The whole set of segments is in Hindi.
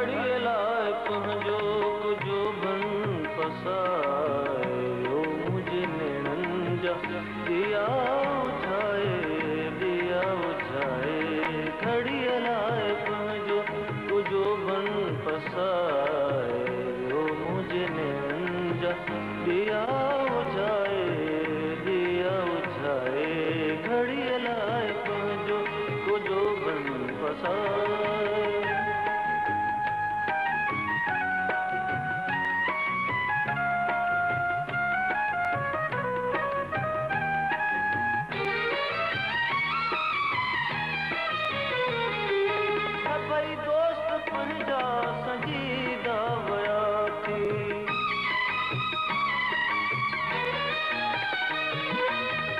घड़िए लाए तुझो कुजो बन पसाए ओ मुझे नैनन जा दिया उठाए घड़िए लाए तुझो कुजो बन पसाए ओ मुझे नैनन जा दिया उठाए घड़िए लाए तुझो कुजो बन पसाए। सभई दोस्त पंहिंजा संजीदा हुया थी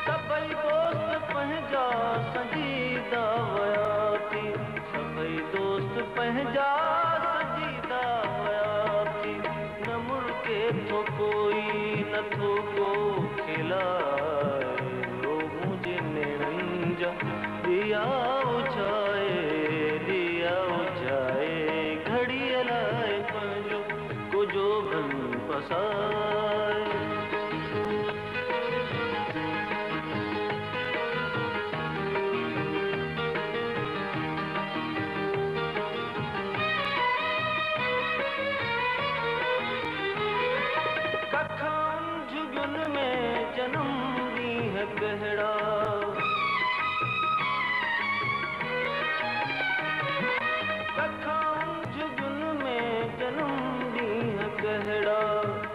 सभई दोस्त पंहिंजा संजीदा हुया थी सभई दोस्त पंहिंजा संजीदा हुया थी न मुड़के थो कोई नथो को खिलाए ओ मुझे नेरन जा दिया उजाए घड़िए लाए पंहिंजो कुजो बन पसाए। कखां झुगन में जन्म ॾींहं कहिड़ा कखां झुगन में जन्म ॾींहं कहिड़ा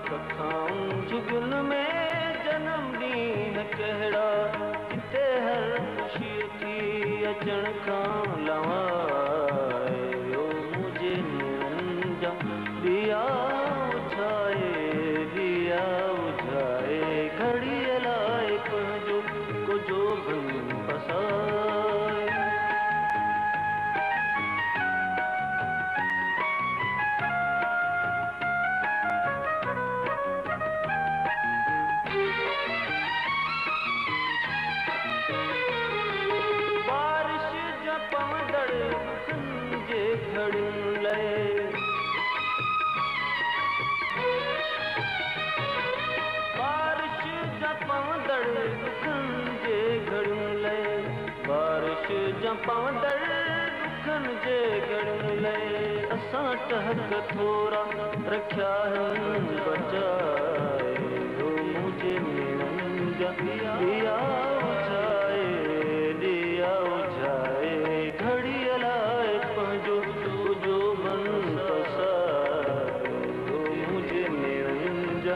कखां झुगन में जन्म ॾींहं कहिड़ा जिते हर ख़ुशी थी अचण खां लवाए ओ मुझे नेरन जा दिया उजाए घड़िए लाए पंहिंजो कुजो बन पसाए। बारिश जा पवंदड़ दुखन जे घड़ियुनि लाइ बारिश जा पवंदड़ दुखन जे घड़ियुनि लाइ बारिश जा पवंदड़ दुखन जे घड़ियुनि लाइ असां टहक थोरा रखिया आहिनि बचाए ओ मुझे नेरन जा दिया उजाए घड़िए लाए पंहिंजो कुजो बन पसाए ओ मुझे नेरन जा